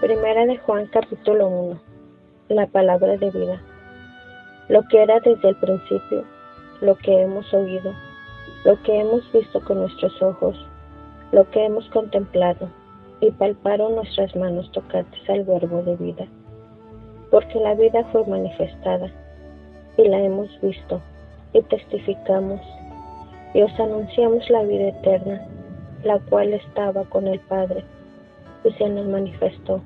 Primera de Juan capítulo 1. La palabra de vida. Lo que era desde el principio, lo que hemos oído, lo que hemos visto con nuestros ojos, lo que hemos contemplado y palparon nuestras manos tocantes al verbo de vida. Porque la vida fue manifestada y la hemos visto y testificamos y os anunciamos la vida eterna, la cual estaba con el Padre y se nos manifestó.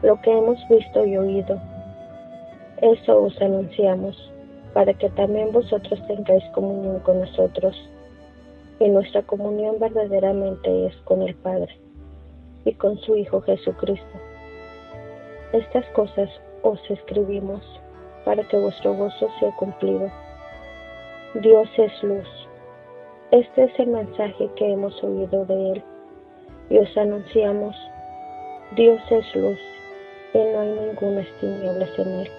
Lo que hemos visto y oído, eso os anunciamos, para que también vosotros tengáis comunión con nosotros. Y nuestra comunión verdaderamente es con el Padre y con su Hijo Jesucristo. Estas cosas os escribimos para que vuestro gozo sea cumplido. Dios es luz. Este es el mensaje que hemos oído de Él y os anunciamos. Dios es luz y no hay ninguna tinieblas en Él.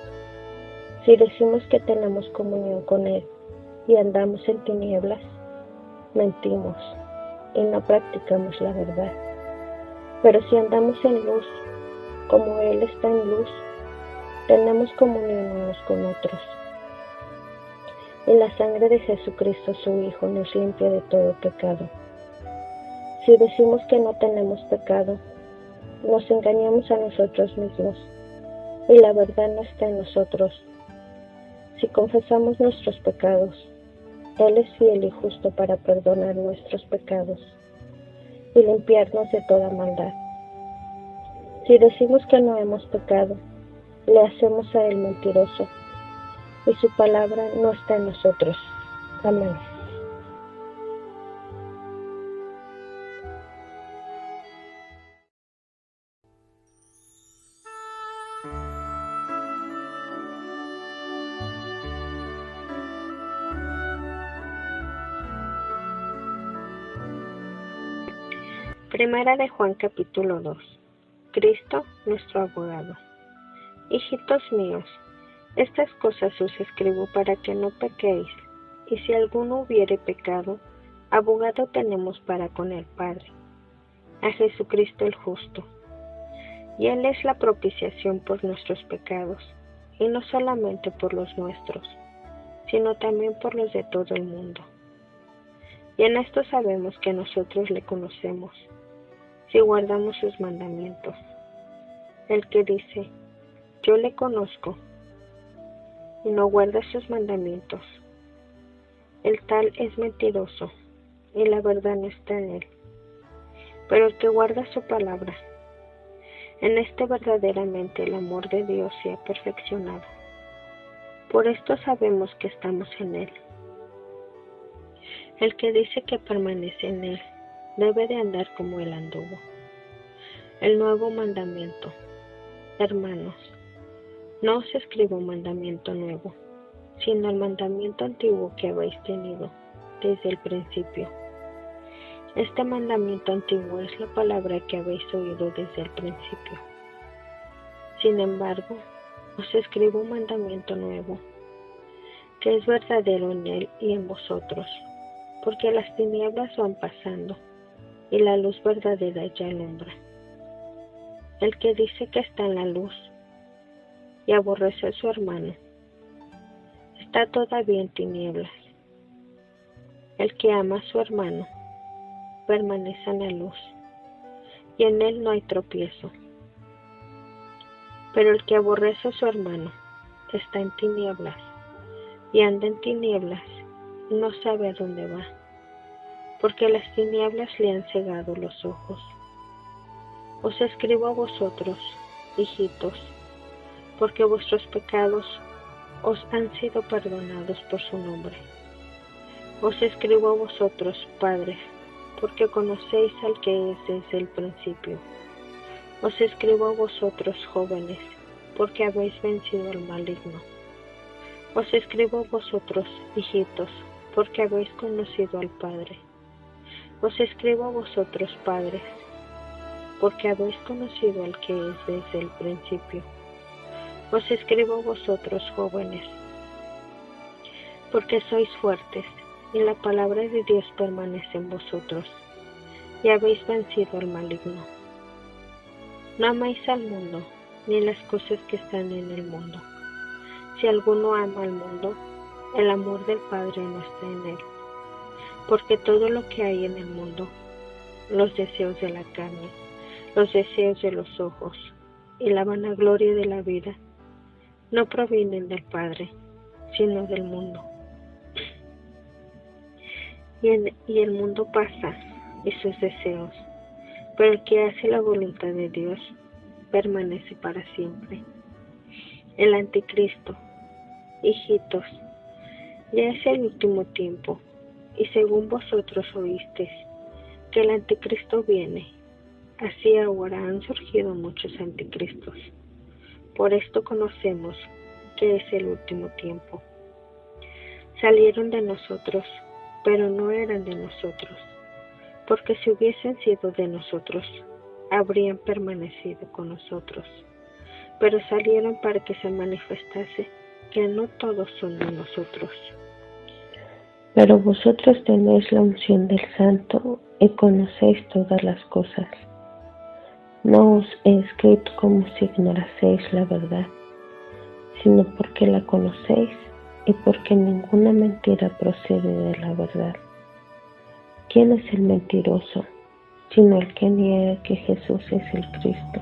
Si decimos que tenemos comunión con Él y andamos en tinieblas, mentimos y no practicamos la verdad. Pero si andamos en luz, como Él está en luz, tenemos comunión unos con otros. Y la sangre de Jesucristo, su Hijo, nos limpia de todo pecado. Si decimos que no tenemos pecado, nos engañamos a nosotros mismos, y la verdad no está en nosotros. Si confesamos nuestros pecados, Él es fiel y justo para perdonar nuestros pecados y limpiarnos de toda maldad. Si decimos que no hemos pecado, le hacemos a Él mentiroso, y su palabra no está en nosotros. Amén. Primera de Juan capítulo 2. Cristo, nuestro abogado. Hijitos míos, estas cosas os escribo para que no pequéis, y si alguno hubiere pecado, abogado tenemos para con el Padre, a Jesucristo el justo. Y Él es la propiciación por nuestros pecados, y no solamente por los nuestros, sino también por los de todo el mundo. Y en esto sabemos que nosotros le conocemos, si guardamos sus mandamientos. El que dice, yo le conozco, y no guarda sus mandamientos, el tal es mentiroso, y la verdad no está en él. Pero el que guarda su palabra, en este verdaderamente el amor de Dios se ha perfeccionado. Por esto sabemos que estamos en Él. El que dice que permanece en Él, debe de andar como Él anduvo. El nuevo mandamiento. Hermanos, no os escribo un mandamiento nuevo, sino el mandamiento antiguo que habéis tenido desde el principio. Este mandamiento antiguo es la palabra que habéis oído desde el principio. Sin embargo, os escribo un mandamiento nuevo, que es verdadero en Él y en vosotros, porque las tinieblas van pasando, y la luz verdadera ya alumbra. El que dice que está en la luz, y aborrece a su hermano, está todavía en tinieblas. El que ama a su hermano, permanece en la luz, y en él no hay tropiezo. Pero el que aborrece a su hermano, está en tinieblas, y anda en tinieblas, y no sabe a dónde va, porque las tinieblas le han cegado los ojos. Os escribo a vosotros, hijitos, porque vuestros pecados os han sido perdonados por su nombre. Os escribo a vosotros, padres, porque conocéis al que es desde el principio. Os escribo a vosotros, jóvenes, porque habéis vencido al maligno. Os escribo a vosotros, hijitos, porque habéis conocido al Padre. Os escribo a vosotros, padres, porque habéis conocido al que es desde el principio. Os escribo a vosotros, jóvenes, porque sois fuertes, y la palabra de Dios permanece en vosotros, y habéis vencido al maligno. No amáis al mundo, ni las cosas que están en el mundo. Si alguno ama al mundo, el amor del Padre no está en él. Porque todo lo que hay en el mundo, los deseos de la carne, los deseos de los ojos y la vanagloria de la vida, no provienen del Padre, sino del mundo. Y el mundo pasa y sus deseos, pero el que hace la voluntad de Dios permanece para siempre. El anticristo, hijitos, ya es el último tiempo, y según vosotros oísteis que el anticristo viene, así ahora han surgido muchos anticristos. Por esto conocemos que es el último tiempo. Salieron de nosotros, pero no eran de nosotros, porque si hubiesen sido de nosotros, habrían permanecido con nosotros. Pero salieron para que se manifestase que no todos son de nosotros. Pero vosotros tenéis la unción del Santo y conocéis todas las cosas. No os he escrito como si ignoraseis la verdad, sino porque la conocéis y porque ninguna mentira procede de la verdad. ¿Quién es el mentiroso, sino el que niega que Jesús es el Cristo?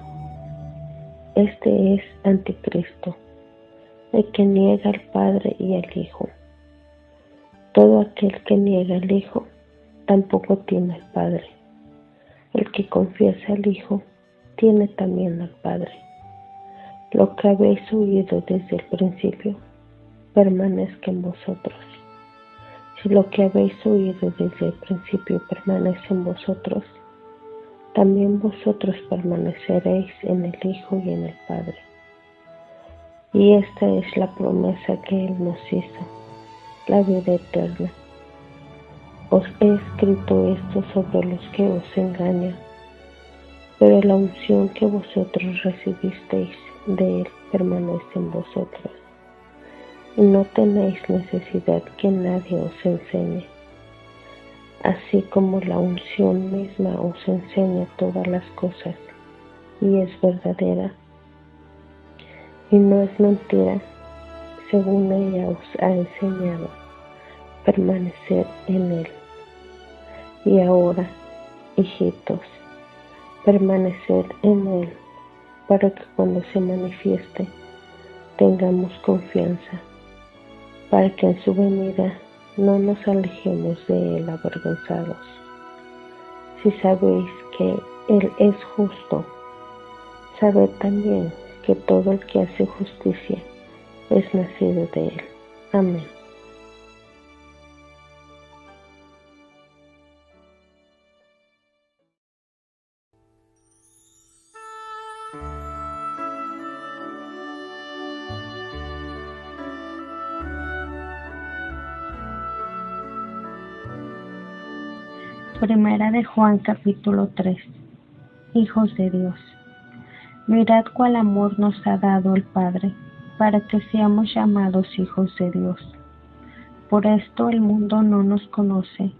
Este es anticristo, el que niega al Padre y al Hijo. Todo aquel que niega al Hijo tampoco tiene al Padre. El que confiesa al Hijo tiene también al Padre. Lo que habéis oído desde el principio permanezca en vosotros. Si lo que habéis oído desde el principio permanece en vosotros, también vosotros permaneceréis en el Hijo y en el Padre. Y esta es la promesa que Él nos hizo, la vida eterna. Os he escrito esto sobre los que os engañan, pero la unción que vosotros recibisteis de Él permanece en vosotros, y no tenéis necesidad que nadie os enseñe. Así como la unción misma os enseña todas las cosas, y es verdadera, y no es mentira, según ella os ha enseñado, permanecer en Él. Y ahora, hijitos, permaneced en Él, para que cuando se manifieste, tengamos confianza, para que en su venida no nos alejemos de Él avergonzados. Si sabéis que Él es justo, sabed también que todo el que hace justicia es nacido de Él. Amén. Primera de Juan capítulo 3. Hijos de Dios. Mirad cuál amor nos ha dado el Padre, para que seamos llamados hijos de Dios. Por esto el mundo no nos conoce,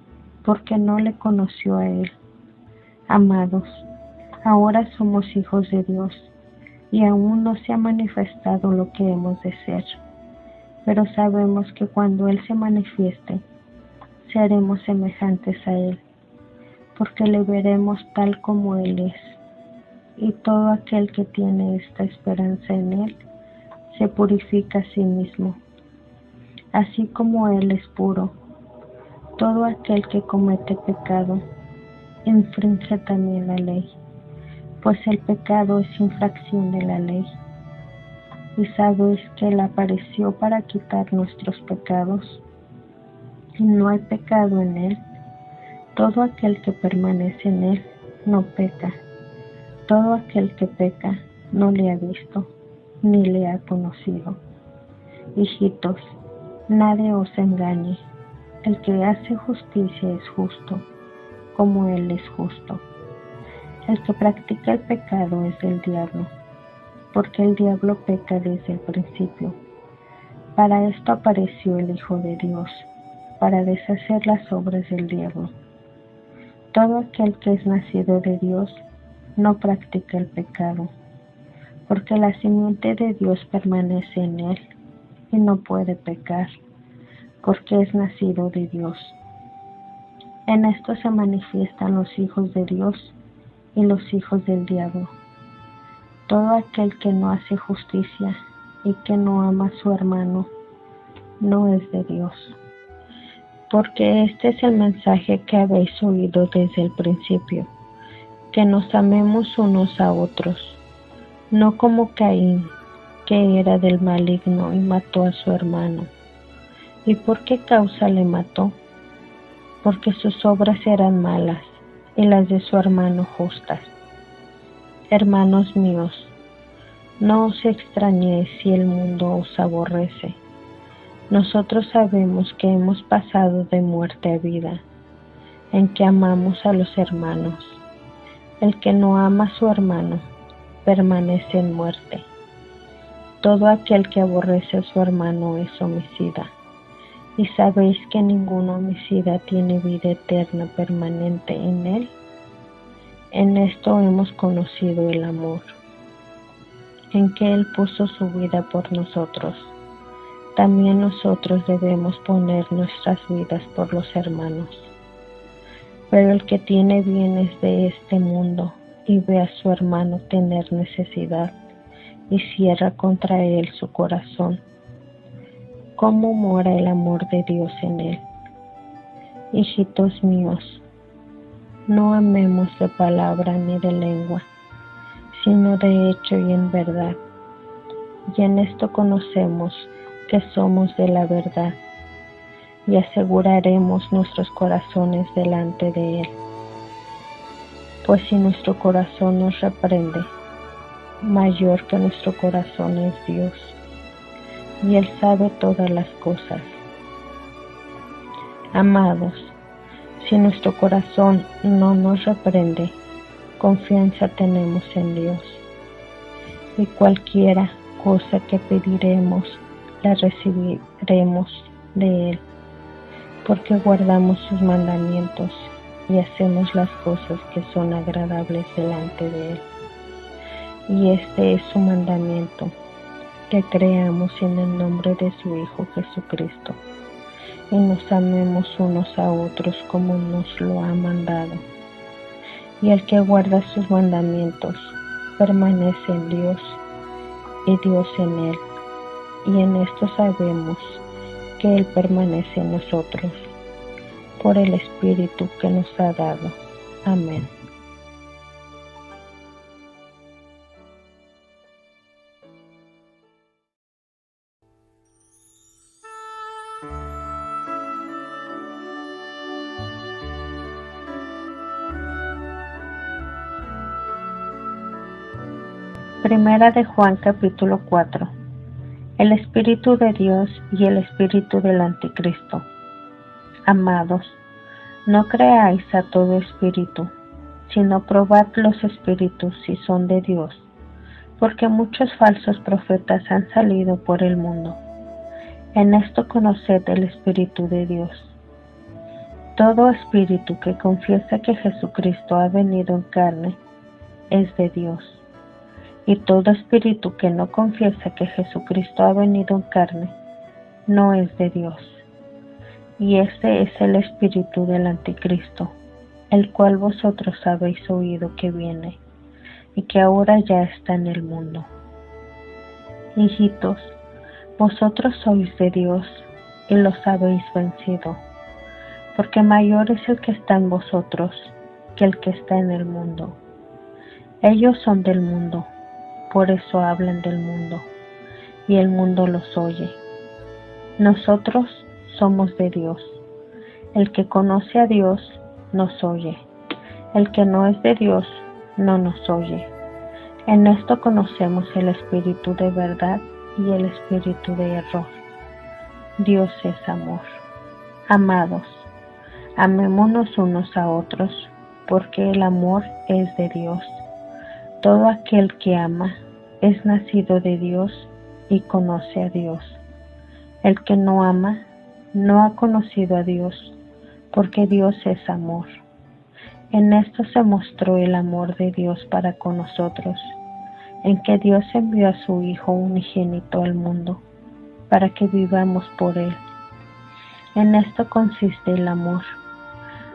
porque no le conoció a Él. Amados, ahora somos hijos de Dios, y aún no se ha manifestado lo que hemos de ser. Pero sabemos que cuando Él se manifieste, seremos semejantes a Él, porque le veremos tal como Él es. Y todo aquel que tiene esta esperanza en Él, se purifica a sí mismo, así como Él es puro. Todo aquel que comete pecado, infringe también la ley, pues el pecado es infracción de la ley. Y sabéis que Él apareció para quitar nuestros pecados, y no hay pecado en Él. Todo aquel que permanece en Él no peca. Todo aquel que peca no le ha visto, ni le ha conocido. Hijitos, nadie os engañe. El que hace justicia es justo, como Él es justo. El que practica el pecado es del diablo, porque el diablo peca desde el principio. Para esto apareció el Hijo de Dios, para deshacer las obras del diablo. Todo aquel que es nacido de Dios no practica el pecado, porque la simiente de Dios permanece en él y no puede pecar, porque es nacido de Dios. En esto se manifiestan los hijos de Dios y los hijos del diablo. Todo aquel que no hace justicia y que no ama a su hermano no es de Dios. Porque este es el mensaje que habéis oído desde el principio, que nos amemos unos a otros, no como Caín, que era del maligno y mató a su hermano. ¿Y por qué causa le mató? Porque sus obras eran malas y las de su hermano justas. Hermanos míos, no os extrañéis si el mundo os aborrece. Nosotros sabemos que hemos pasado de muerte a vida, en que amamos a los hermanos. El que no ama a su hermano permanece en muerte. Todo aquel que aborrece a su hermano es homicida. ¿Y sabéis que ningún homicida tiene vida eterna permanente en él? En esto hemos conocido el amor, en que Él puso su vida por nosotros. También nosotros debemos poner nuestras vidas por los hermanos. Pero el que tiene bienes de este mundo y ve a su hermano tener necesidad y cierra contra él su corazón, ¿cómo mora el amor de Dios en él? Hijitos míos, no amemos de palabra ni de lengua, sino de hecho y en verdad. Y en esto conocemos que somos de la verdad, y aseguraremos nuestros corazones delante de Él. Pues si nuestro corazón nos reprende, mayor que nuestro corazón es Dios, y Él sabe todas las cosas. Amados, si nuestro corazón no nos reprende, confianza tenemos en Dios, y cualquiera cosa que pediremos, la recibiremos de Él, porque guardamos sus mandamientos y hacemos las cosas que son agradables delante de Él. Y este es su mandamiento, que creamos en el nombre de su Hijo Jesucristo, y nos amemos unos a otros como nos lo ha mandado. Y el que guarda sus mandamientos permanece en Dios, y Dios en él. Y en esto sabemos que Él permanece en nosotros, por el Espíritu que nos ha dado. Amén. Primera de Juan capítulo 4. El Espíritu de Dios y el Espíritu del Anticristo. Amados, no creáis a todo espíritu, sino probad los espíritus si son de Dios, porque muchos falsos profetas han salido por el mundo. En esto conoced el Espíritu de Dios. Todo espíritu que confiesa que Jesucristo ha venido en carne es de Dios. Y todo espíritu que no confiesa que Jesucristo ha venido en carne, no es de Dios. Y este es el espíritu del Anticristo, el cual vosotros habéis oído que viene, y que ahora ya está en el mundo. Hijitos, vosotros sois de Dios, y los habéis vencido, porque mayor es el que está en vosotros que el que está en el mundo. Ellos son del mundo, por eso hablan del mundo, y el mundo los oye. Nosotros somos de Dios. El que conoce a Dios nos oye. El que no es de Dios no nos oye. En esto conocemos el espíritu de verdad y el espíritu de error. Dios es amor. Amados, amémonos unos a otros, porque el amor es de Dios. Todo aquel que ama es nacido de Dios y conoce a Dios. El que no ama no ha conocido a Dios, porque Dios es amor. En esto se mostró el amor de Dios para con nosotros, en que Dios envió a su Hijo unigénito al mundo, para que vivamos por Él. En esto consiste el amor,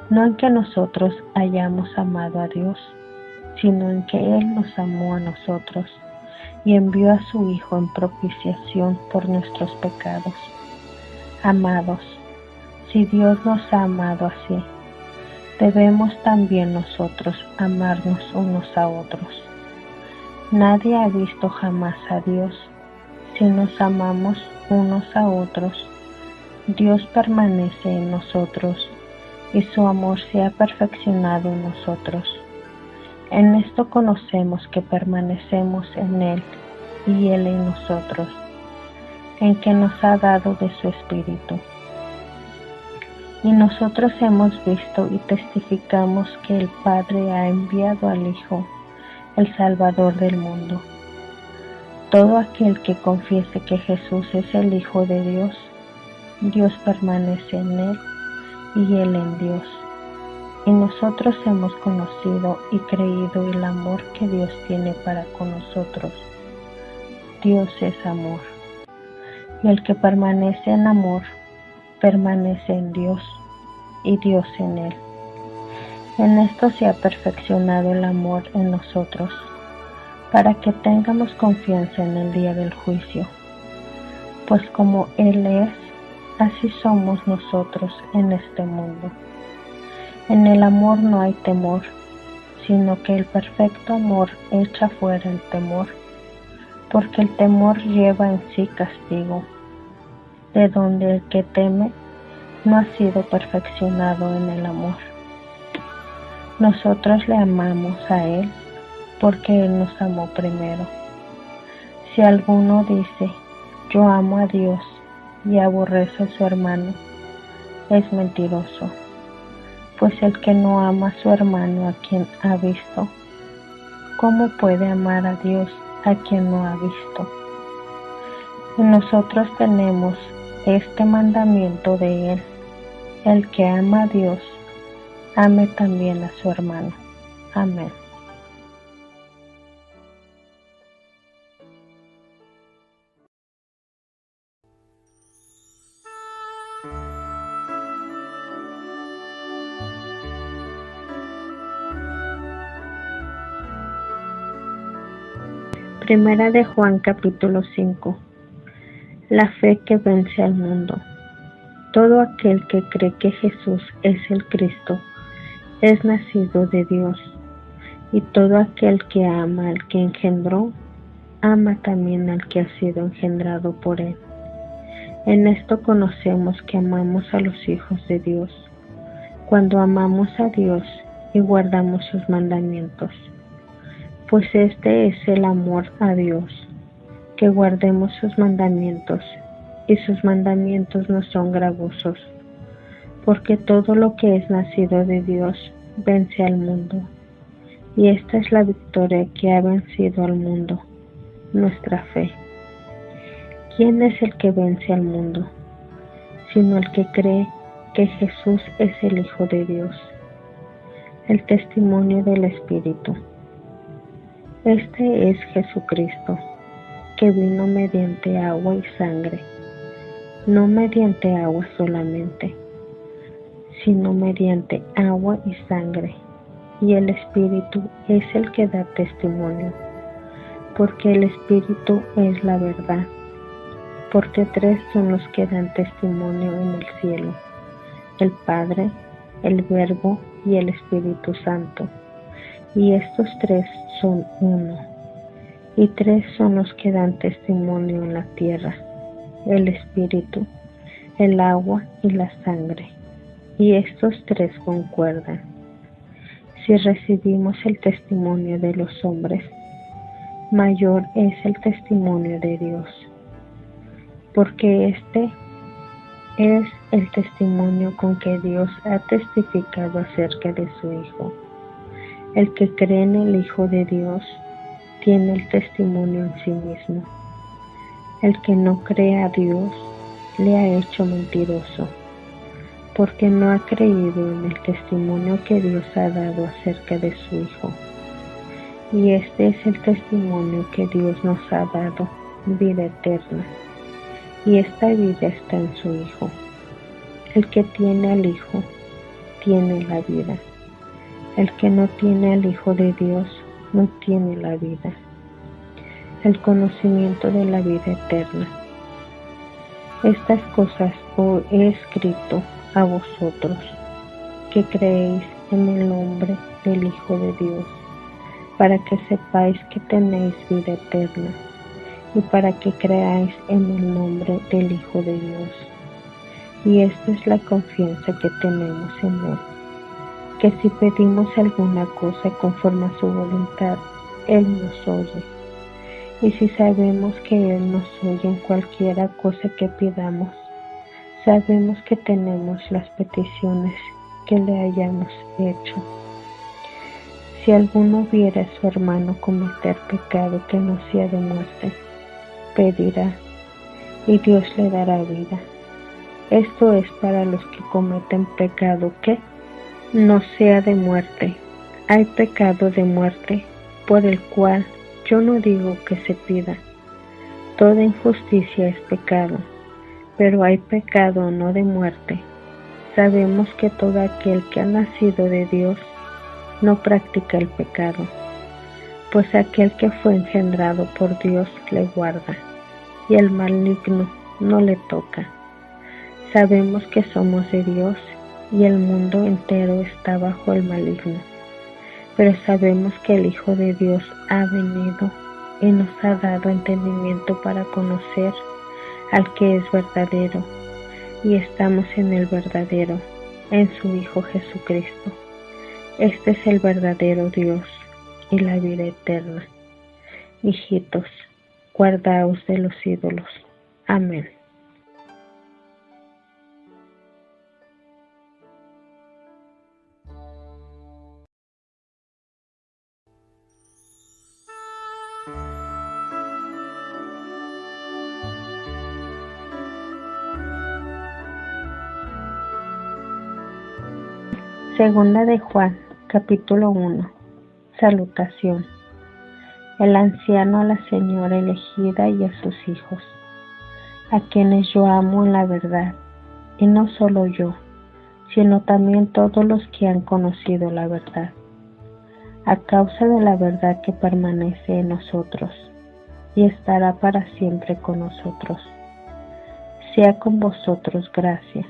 no en que nosotros hayamos amado a Dios, sino en que Él nos amó a nosotros y envió a su Hijo en propiciación por nuestros pecados. Amados, si Dios nos ha amado así, debemos también nosotros amarnos unos a otros. Nadie ha visto jamás a Dios. Si nos amamos unos a otros, Dios permanece en nosotros y su amor se ha perfeccionado en nosotros. En esto conocemos que permanecemos en Él y Él en nosotros, en que nos ha dado de su Espíritu. Y nosotros hemos visto y testificamos que el Padre ha enviado al Hijo, el Salvador del mundo. Todo aquel que confiese que Jesús es el Hijo de Dios, Dios permanece en Él y Él en Dios. Y nosotros hemos conocido y creído el amor que Dios tiene para con nosotros. Dios es amor. Y el que permanece en amor, permanece en Dios y Dios en Él. En esto se ha perfeccionado el amor en nosotros, para que tengamos confianza en el día del juicio. Pues como Él es, así somos nosotros en este mundo. En el amor no hay temor, sino que el perfecto amor echa fuera el temor, porque el temor lleva en sí castigo, de donde el que teme no ha sido perfeccionado en el amor. Nosotros le amamos a Él, porque Él nos amó primero. Si alguno dice, yo amo a Dios, y aborrece a su hermano, es mentiroso. Pues el que no ama a su hermano a quien ha visto, ¿cómo puede amar a Dios a quien no ha visto? Y nosotros tenemos este mandamiento de Él: el que ama a Dios, ame también a su hermano. Amén. Primera de Juan capítulo 5. La fe que vence al mundo. Todo aquel que cree que Jesús es el Cristo es nacido de Dios, y todo aquel que ama al que engendró, ama también al que ha sido engendrado por Él. En esto conocemos que amamos a los hijos de Dios, cuando amamos a Dios y guardamos sus mandamientos. Pues este es el amor a Dios, que guardemos sus mandamientos, y sus mandamientos no son gravosos, porque todo lo que es nacido de Dios vence al mundo, y esta es la victoria que ha vencido al mundo, nuestra fe. ¿Quién es el que vence al mundo? Sino el que cree que Jesús es el Hijo de Dios. El testimonio del Espíritu. Este es Jesucristo, que vino mediante agua y sangre, no mediante agua solamente, sino mediante agua y sangre, y el Espíritu es el que da testimonio, porque el Espíritu es la verdad, porque tres son los que dan testimonio en el cielo: el Padre, el Verbo y el Espíritu Santo. Y estos tres son uno, y tres son los que dan testimonio en la tierra: el Espíritu, el agua y la sangre. Y estos tres concuerdan. Si recibimos el testimonio de los hombres, mayor es el testimonio de Dios, porque este es el testimonio con que Dios ha testificado acerca de su Hijo. El que cree en el Hijo de Dios tiene el testimonio en sí mismo. El que no cree a Dios le ha hecho mentiroso, porque no ha creído en el testimonio que Dios ha dado acerca de su Hijo. Y este es el testimonio que Dios nos ha dado, vida eterna. Y esta vida está en su Hijo. El que tiene al Hijo, tiene la vida. El que no tiene al Hijo de Dios, no tiene la vida. El conocimiento de la vida eterna. Estas cosas os he escrito a vosotros, que creéis en el nombre del Hijo de Dios, para que sepáis que tenéis vida eterna, y para que creáis en el nombre del Hijo de Dios. Y esta es la confianza que tenemos en Él, que si pedimos alguna cosa conforme a su voluntad, Él nos oye. Y si sabemos que Él nos oye en cualquiera cosa que pidamos, sabemos que tenemos las peticiones que le hayamos hecho. Si alguno viera a su hermano cometer pecado que no sea de muerte, pedirá, y Dios le dará vida. Esto es para los que cometen pecado que no sea de muerte. Hay pecado de muerte, por el cual yo no digo que se pida. Toda injusticia es pecado, pero hay pecado no de muerte. Sabemos que todo aquel que ha nacido de Dios no practica el pecado, pues aquel que fue engendrado por Dios le guarda, y el maligno no le toca. Sabemos que somos de Dios, y el mundo entero está bajo el maligno. Pero sabemos que el Hijo de Dios ha venido y nos ha dado entendimiento para conocer al que es verdadero, y estamos en el verdadero, en su Hijo Jesucristo. Este es el verdadero Dios y la vida eterna. Hijitos, guardaos de los ídolos. Amén. Segunda de Juan, capítulo 1. Salutación. El anciano a la señora elegida y a sus hijos, a quienes yo amo en la verdad, y no solo yo, sino también todos los que han conocido la verdad, a causa de la verdad que permanece en nosotros, y estará para siempre con nosotros. Sea con vosotros gracia,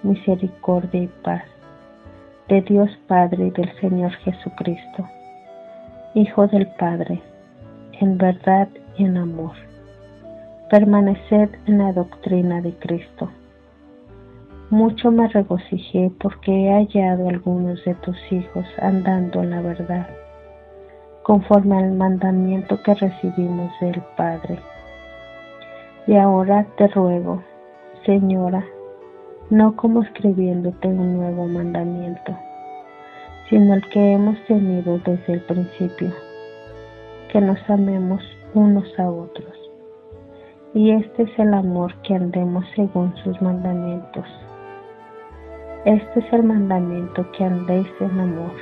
misericordia y paz, de Dios Padre y del Señor Jesucristo, Hijo del Padre, en verdad y en amor. Permaneced en la doctrina de Cristo. Mucho me regocijé porque he hallado a algunos de tus hijos andando en la verdad, conforme al mandamiento que recibimos del Padre. Y ahora te ruego, Señora, no como escribiéndote un nuevo mandamiento, sino el que hemos tenido desde el principio, que nos amemos unos a otros. Y este es el amor, que andemos según sus mandamientos. Este es el mandamiento, que andéis en amor,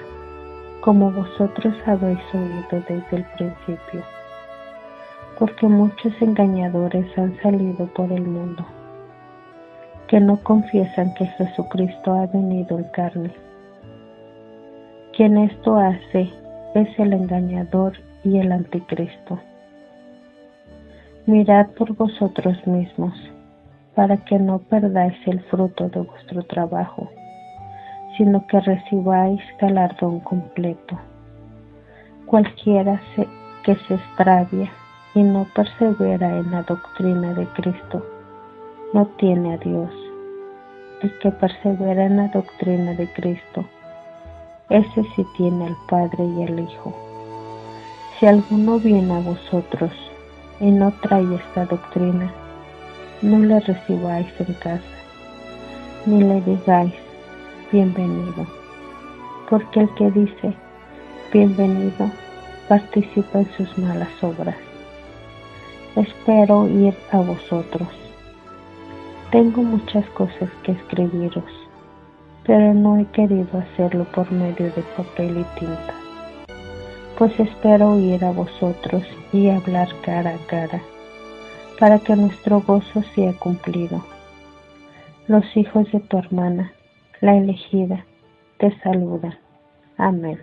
como vosotros habéis oído desde el principio. Porque muchos engañadores han salido por el mundo, que no confiesan que Jesucristo ha venido en carne. Quien esto hace es el engañador y el anticristo. Mirad por vosotros mismos, para que no perdáis el fruto de vuestro trabajo, sino que recibáis galardón completo. Cualquiera que se extravia y no persevera en la doctrina de Cristo, no tiene a Dios. El que persevera en la doctrina de Cristo, ese sí tiene al Padre y al Hijo. Si alguno viene a vosotros y no trae esta doctrina, no le recibáis en casa, ni le digáis bienvenido, porque el que dice bienvenido participa en sus malas obras. Espero ir a vosotros. Tengo muchas cosas que escribiros, pero no he querido hacerlo por medio de papel y tinta, pues espero ir a vosotros y hablar cara a cara, para que nuestro gozo sea cumplido. Los hijos de tu hermana, la elegida, te saludan. Amén.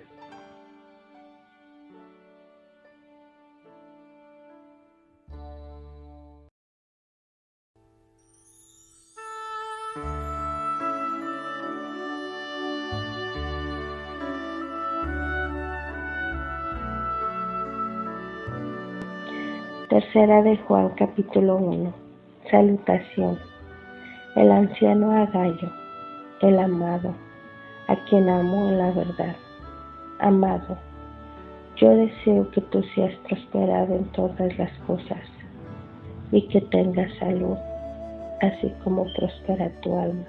Tercera de Juan, capítulo 1. Salutación. El anciano Agayo, el amado, a quien amo en la verdad. Amado, yo deseo que tú seas prosperado en todas las cosas y que tengas salud, así como prospera tu alma.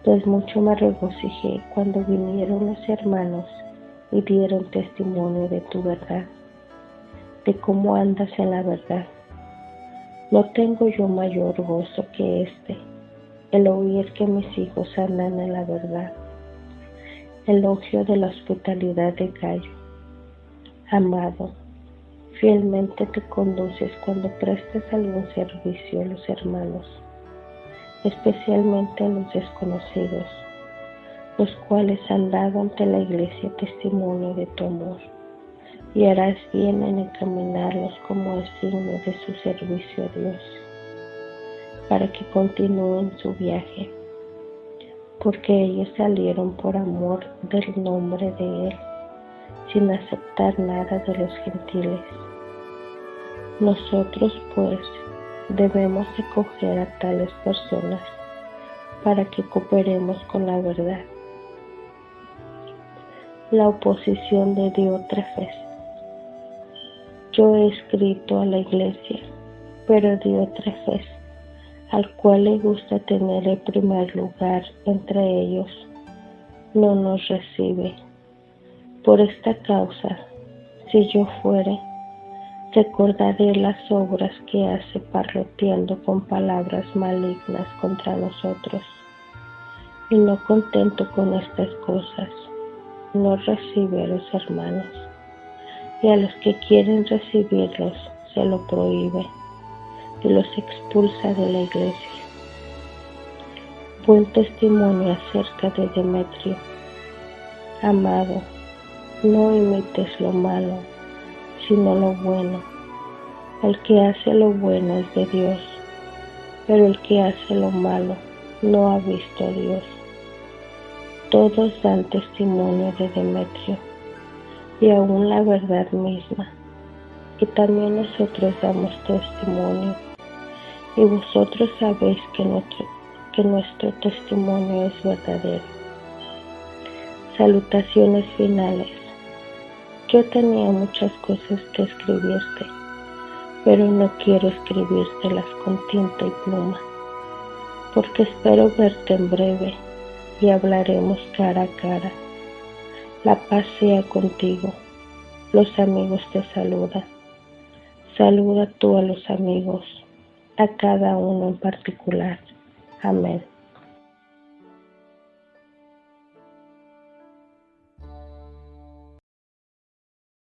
Pues mucho me regocijé cuando vinieron los hermanos y dieron testimonio de tu verdad, de cómo andas en la verdad. No tengo yo mayor gozo que el oír que mis hijos andan en la verdad. Elogio de la hospitalidad de Gayo. Amado, fielmente te conduces cuando prestes algún servicio a los hermanos, especialmente a los desconocidos, los cuales han dado ante la iglesia testimonio de tu amor, y harás bien en encaminarlos como es digno de su servicio a Dios, para que continúen su viaje, porque ellos salieron por amor del nombre de Él, sin aceptar nada de los gentiles. Nosotros, pues, debemos acoger a tales personas para que cooperemos con la verdad. La oposición de Diótrefes. Yo he escrito a la iglesia, pero Diótrefes, al cual le gusta tener el primer lugar entre ellos, no nos recibe. Por esta causa, si yo fuere, recordaré las obras que hace parloteando con palabras malignas contra nosotros. Y no contento con estas cosas, no recibe a los hermanos, y a los que quieren recibirlos se lo prohíbe y los expulsa de la iglesia. Buen testimonio acerca de Demetrio. Amado, no imites lo malo, sino lo bueno. El que hace lo bueno es de Dios, pero el que hace lo malo no ha visto a Dios. Todos dan testimonio de Demetrio, y aún la verdad misma, y también nosotros damos testimonio, y vosotros sabéis que nuestro testimonio es verdadero. Salutaciones finales. Yo tenía muchas cosas que escribirte, pero no quiero escribírtelas con tinta y pluma, porque espero verte en breve y hablaremos cara a cara. La paz sea contigo. Los amigos te saludan. Saluda tú a los amigos, a cada uno en particular. Amén.